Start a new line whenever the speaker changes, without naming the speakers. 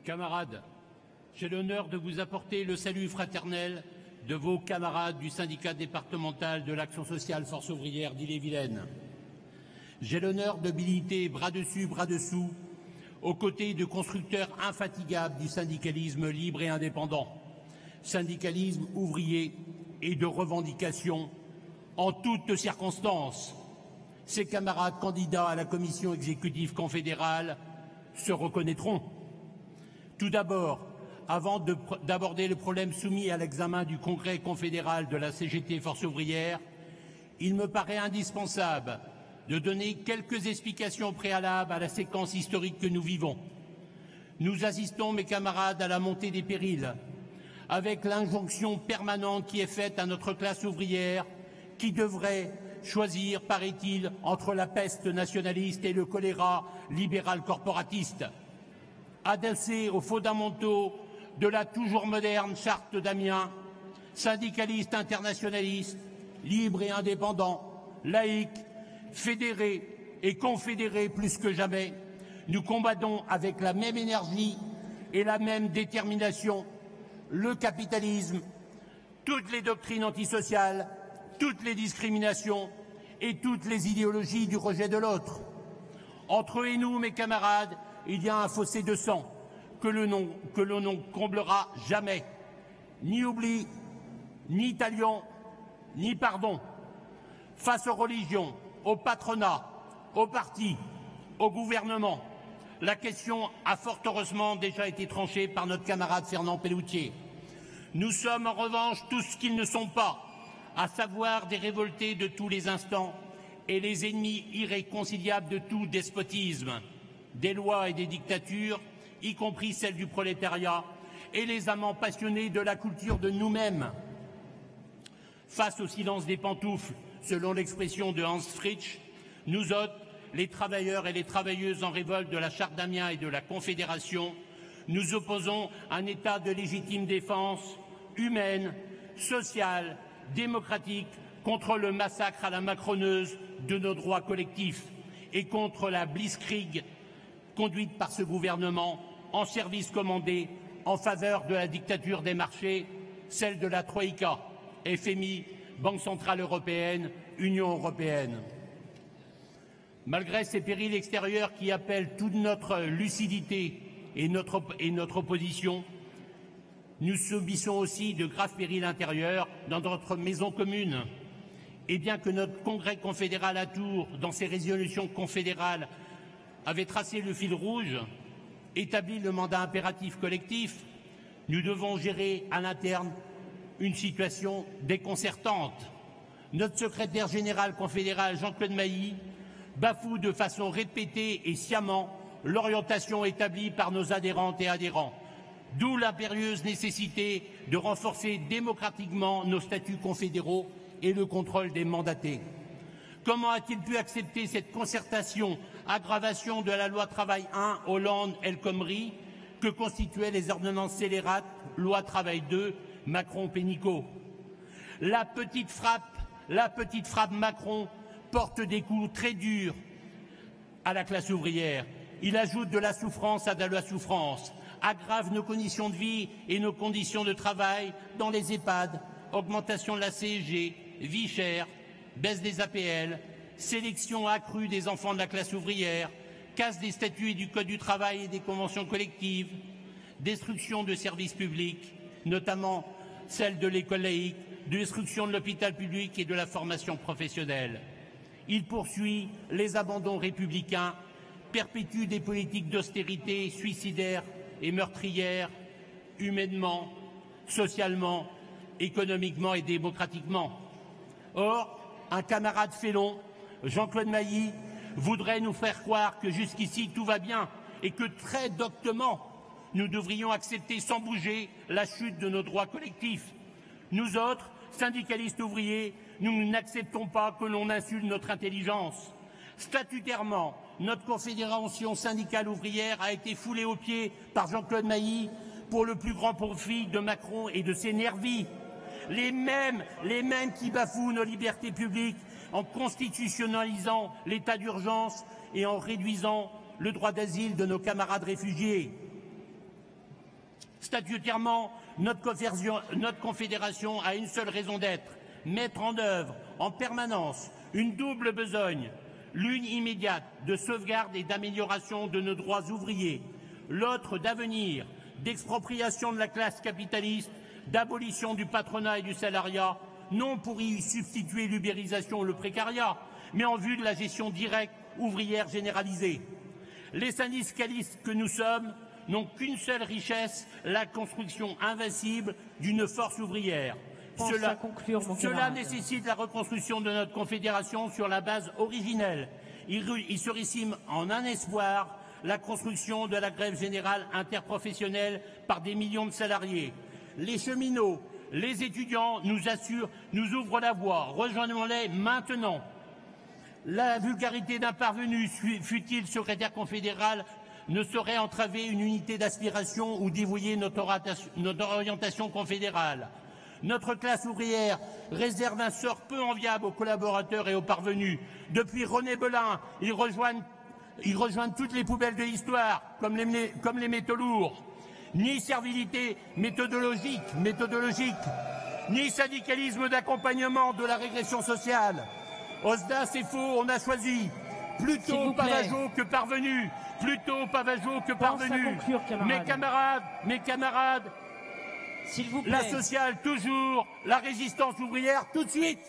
Camarades, j'ai l'honneur de vous apporter le salut fraternel de vos camarades du syndicat départemental de l'action sociale Force ouvrière d'Ille-et-Vilaine. J'ai l'honneur de militer bras dessus, bras dessous, aux côtés de constructeurs infatigables du syndicalisme libre et indépendant, syndicalisme ouvrier et de revendication en toutes circonstances. Ces camarades candidats à la commission exécutive confédérale se reconnaîtront. Tout d'abord, avant d'aborder le problème soumis à l'examen du congrès confédéral de la CGT Force ouvrière, il me paraît indispensable de donner quelques explications préalables à la séquence historique que nous vivons. Nous assistons, mes camarades, à la montée des périls, avec l'injonction permanente qui est faite à notre classe ouvrière, qui devrait choisir, paraît-il, entre la peste nationaliste et le choléra libéral corporatiste. Adossé aux fondamentaux de la toujours moderne charte d'Amiens, syndicaliste internationaliste, libre et indépendant, laïque, fédéré et confédéré plus que jamais, nous combattons avec la même énergie et la même détermination le capitalisme, toutes les doctrines antisociales, toutes les discriminations et toutes les idéologies du rejet de l'autre. Entre eux et nous, mes camarades, il y a un fossé de sang que l'on ne comblera jamais. Ni oubli, ni talion, ni pardon. Face aux religions, au patronat, aux partis, au gouvernement, la question a fort heureusement déjà été tranchée par notre camarade Fernand Pelloutier. Nous sommes en revanche tous ce qu'ils ne sont pas, à savoir des révoltés de tous les instants et les ennemis irréconciliables de tout despotisme, des lois et des dictatures, y compris celles du prolétariat, et les amants passionnés de la culture de nous-mêmes. Face au silence des pantoufles, selon l'expression de Hans Fritsch, nous autres, les travailleurs et les travailleuses en révolte de la Charte d'Amiens et de la Confédération, nous opposons un état de légitime défense humaine, sociale, démocratique contre le massacre à la macroneuse de nos droits collectifs et contre la blitzkrieg conduite par ce gouvernement en service commandé en faveur de la dictature des marchés, celle de la Troïka, FMI, Banque centrale européenne, Union européenne. Malgré ces périls extérieurs qui appellent toute notre lucidité et notre opposition, nous subissons aussi de graves périls intérieurs dans notre maison commune. Et bien que notre congrès confédéral à Tours, dans ses résolutions confédérales, avait tracé le fil rouge, établi le mandat impératif collectif, nous devons gérer à l'interne une situation déconcertante. Notre secrétaire général confédéral, Jean-Claude Mailly, bafoue de façon répétée et sciemment l'orientation établie par nos adhérentes et adhérents, d'où l'impérieuse nécessité de renforcer démocratiquement nos statuts confédéraux et le contrôle des mandatés. Comment a-t-il pu accepter cette concertation, aggravation de la loi Travail 1, Hollande-El Khomri, que constituaient les ordonnances scélérates, loi Travail 2, Macron-Pénicaud? La petite frappe Macron porte des coups très durs à la classe ouvrière. Il ajoute de la souffrance à de la souffrance, aggrave nos conditions de vie et nos conditions de travail dans les EHPAD, augmentation de la CSG, vie chère, baisse des APL, sélection accrue des enfants de la classe ouvrière, casse des statuts et du Code du travail et des conventions collectives, destruction de services publics, notamment celle de l'école laïque, destruction de l'hôpital public et de la formation professionnelle. Il poursuit les abandons républicains, perpétue des politiques d'austérité suicidaires et meurtrières, humainement, socialement, économiquement et démocratiquement. Or, un camarade félon, Jean-Claude Mailly, voudrait nous faire croire que jusqu'ici tout va bien et que très doctement nous devrions accepter sans bouger la chute de nos droits collectifs. Nous autres, syndicalistes ouvriers, nous n'acceptons pas que l'on insulte notre intelligence. Statutairement, notre confédération syndicale ouvrière a été foulée aux pieds par Jean-Claude Mailly pour le plus grand profit de Macron et de ses nervis. Les mêmes qui bafouent nos libertés publiques en constitutionnalisant l'état d'urgence et en réduisant le droit d'asile de nos camarades réfugiés. Statutairement, notre confédération a une seule raison d'être, mettre en œuvre en permanence une double besogne, l'une immédiate de sauvegarde et d'amélioration de nos droits ouvriers, l'autre d'avenir, d'expropriation de la classe capitaliste, d'abolition du patronat et du salariat, non pour y substituer l'ubérisation ou le précariat, mais en vue de la gestion directe ouvrière généralisée. Les syndicalistes que nous sommes n'ont qu'une seule richesse, la construction invincible d'une force ouvrière. Cela nécessite la reconstruction de notre confédération sur la base originelle. Il se récime en un espoir, la construction de la grève générale interprofessionnelle par des millions de salariés. Les cheminots, les étudiants nous ouvrent la voie. Rejoignons-les maintenant. La vulgarité d'un parvenu, fût-il secrétaire confédéral, ne saurait entraver une unité d'aspiration ou dévoyer notre orientation confédérale. Notre classe ouvrière réserve un sort peu enviable aux collaborateurs et aux parvenus. Depuis René Belin, ils rejoignent toutes les poubelles de l'histoire, comme les métaux lourds. Ni servilité méthodologique, ni syndicalisme d'accompagnement de la régression sociale. Osda, c'est faux, on a choisi. Plutôt Pavageau que parvenu. Plutôt Pavageau que parvenu. Mes camarades,
s'il vous plaît.
La sociale toujours, la résistance ouvrière tout de suite.